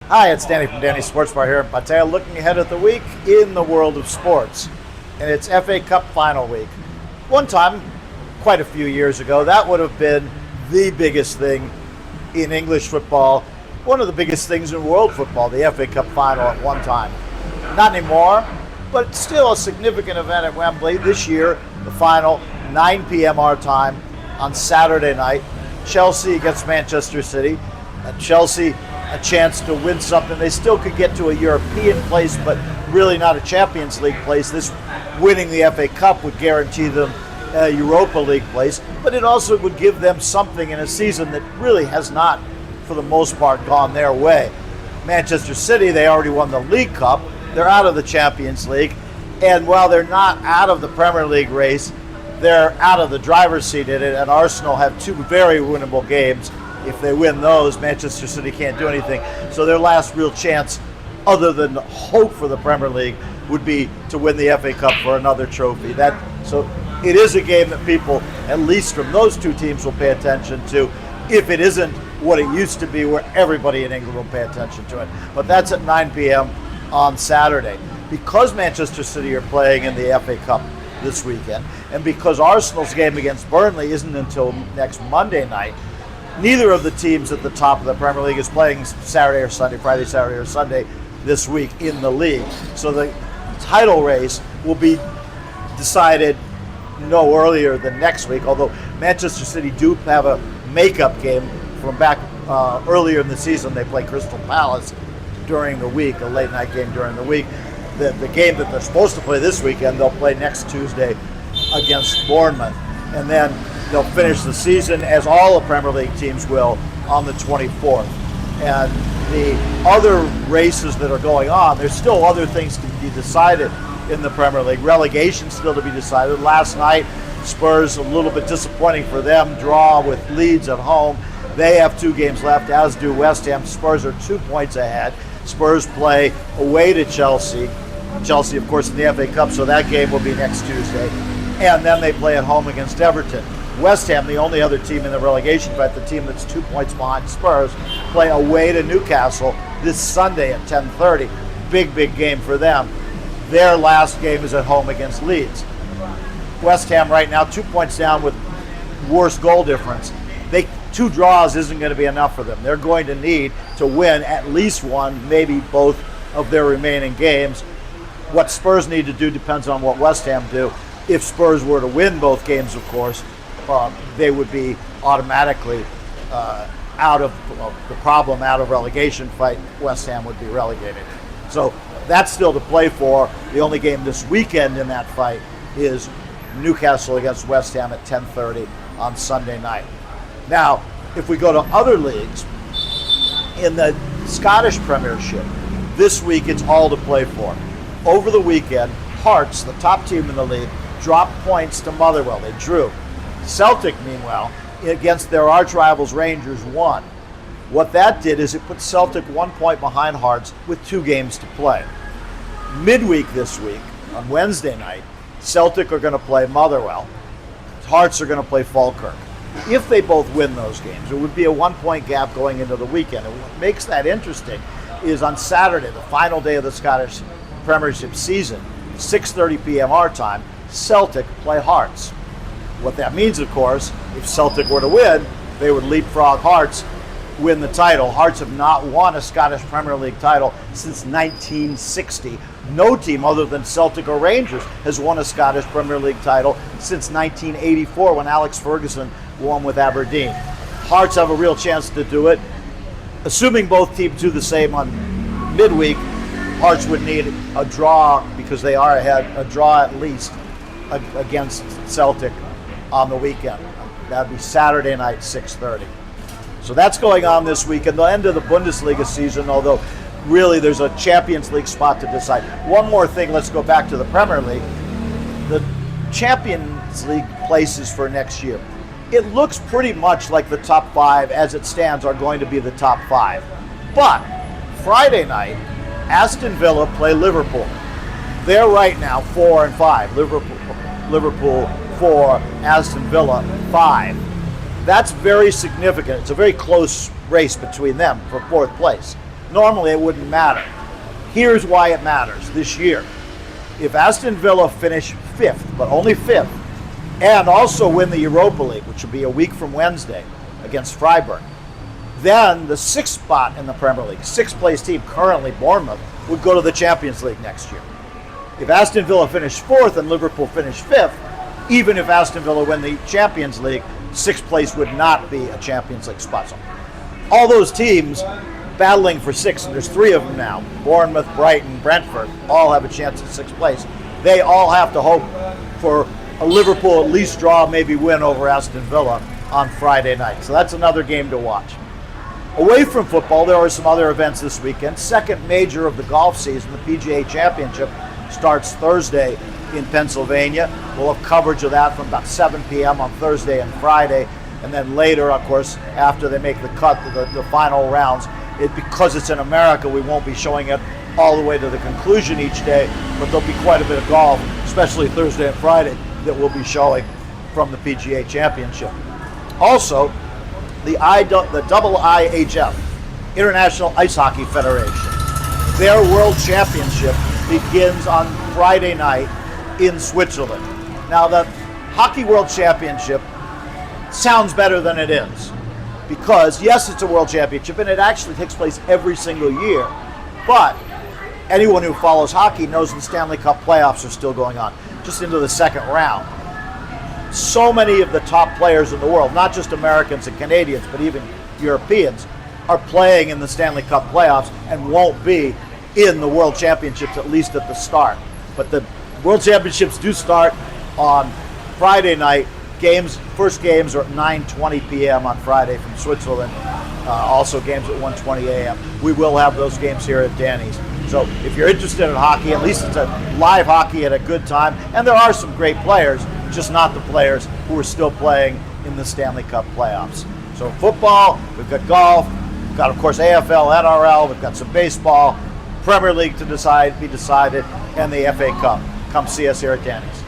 Hi, it's Danny from Danny's Sports Bar here in Pattaya, looking ahead at the week in the world of sports. And it's FA Cup final week. One time, quite a few years ago, that would have been the biggest thing in English football, one of the biggest things in world football, the FA Cup final at one time. Not anymore, but still a significant event at Wembley. This year, the final, 9 p.m. our time on Saturday night. Chelsea against Manchester City. Chelsea a chance to win something. They still could get to a European place, but really not a Champions League place. This winning the FA Cup would guarantee them a Europa League place, but it also would give them something in a season that really has not, for the most part, gone their way. Manchester City, they already won the League Cup. They're out of the Champions League, and while they're not out of the Premier League race, they're out of the driver's seat in it, and Arsenal have two very winnable games. If they win those, Manchester City can't do anything. So their last real chance, other than hope for the Premier League, would be to win the FA Cup for another trophy. So it is a game that people, at least from those two teams, will pay attention to, if it isn't what it used to be where everybody in England will pay attention to it. But that's at 9 p.m. on Saturday. Because Manchester City are playing in the FA Cup this weekend, and because Arsenal's game against Burnley isn't until next Monday night, neither of the teams at the top of the Premier League is playing Saturday or Sunday, Friday, Saturday or Sunday this week in the league. So the title race will be decided no earlier than next week, although Manchester City do have a makeup game from back earlier in the season. They play Crystal Palace during the week, a late night game during the week. The game that they're supposed to play this weekend, they'll play next Tuesday against Bournemouth. And then they'll finish the season, as all the Premier League teams will, on the 24th. And the other races that are going on, there's still other things to be decided in the Premier League. Relegation still to be decided. Last night, Spurs, a little bit disappointing for them, draw with Leeds at home. They have 2 games left, as do West Ham. Spurs are 2 points ahead. Spurs play away to Chelsea. Chelsea, of course, in the FA Cup, so that game will be next Tuesday. And then they play at home against Everton. West Ham, the only other team in the relegation fight, the team that's 2 points behind Spurs, play away to Newcastle this Sunday at 10:30. Big game for them. Their last game is at home against Leeds. West Ham right now 2 points down with worse goal difference. 2 draws isn't going to be enough for them. They're going to need to win at least one, maybe both of their remaining games. What Spurs need to do depends on what West Ham do. If Spurs were to win both games, of course, they would be automatically out of the problem, out of relegation fight. West Ham would be relegated. So that's still to play for. The only game this weekend in that fight is Newcastle against West Ham at 10:30 on Sunday night. Now, if we go to other leagues, in the Scottish Premiership, this week it's all to play for. Over the weekend, Hearts, the top team in the league, dropped points to Motherwell. They drew. Celtic, meanwhile, against their arch rivals Rangers, won. What that did is it put Celtic 1 point behind Hearts with 2 games to play. Midweek this week, on Wednesday night, Celtic are going to play Motherwell. Hearts are going to play Falkirk. If they both win those games, it would be a 1 point gap going into the weekend. And what makes that interesting is on Saturday, the final day of the Scottish Premiership season, 6:30 p.m. our time, Celtic play Hearts. What that means, of course, if Celtic were to win, they would leapfrog Hearts, win the title. Hearts have not won a Scottish Premier League title since 1960. No team other than Celtic or Rangers has won a Scottish Premier League title since 1984 when Alex Ferguson won with Aberdeen. Hearts have a real chance to do it. Assuming both teams do the same on midweek, Hearts would need a draw, because they are ahead, a draw at least against Celtic on the weekend. That would be Saturday night, 6:30. So that's going on this weekend, the end of the Bundesliga season, although really there's a Champions League spot to decide. One more thing, let's go back to the Premier League. The Champions League places for next year. It looks pretty much like the top 5 as it stands are going to be the top 5. But Friday night, Aston Villa play Liverpool. They're right now 4 and 5. Liverpool 4, Aston Villa 5. That's very significant. It's a very close race between them for 4th place. Normally it wouldn't matter. Here's why it matters this year. If Aston Villa finish 5th, but only 5th, and also win the Europa League, which will be a week from Wednesday against Freiburg, then the 6th spot in the Premier League, 6th place team, currently Bournemouth, would go to the Champions League next year. If Aston Villa finish 4th and Liverpool finish 5th, even if Aston Villa win the Champions League, 6th place would not be a Champions League spot. So all those teams battling for 6th, and there's 3 of them now, Bournemouth, Brighton, Brentford, all have a chance at 6th place. They all have to hope for a Liverpool at least draw, maybe win over Aston Villa on Friday night. So that's another game to watch. Away from football, there are some other events this weekend. Second major of the golf season, the PGA Championship, starts Thursday in Pennsylvania. We'll have coverage of that from about 7 p.m. on Thursday and Friday. And then later, of course, after they make the cut, the final rounds, because it's in America, we won't be showing it all the way to the conclusion each day, but there'll be quite a bit of golf, especially Thursday and Friday, that we'll be showing from the PGA Championship. Also, the IIHF, International Ice Hockey Federation, their World Championship begins on Friday night in Switzerland. Now, the Hockey World Championship sounds better than it is, because yes, it's a World Championship, and it actually takes place every single year, but anyone who follows hockey knows the Stanley Cup playoffs are still going on, just into the second round. So many of the top players in the world, not just Americans and Canadians, but even Europeans, are playing in the Stanley Cup playoffs and won't be in the World Championships, at least at the start. But the World Championships do start on Friday night. First games are at 9:20 p.m. on Friday from Switzerland. Also games at 1:20 a.m. We will have those games here at Danny's. So if you're interested in hockey, at least it's a live hockey at a good time. And there are some great players, just not the players who are still playing in the Stanley Cup playoffs. So football, we've got golf, we've got, of course, AFL, NRL, we've got some baseball, Premier League to be decided, and the FA Cup. Come see us here at Danny's.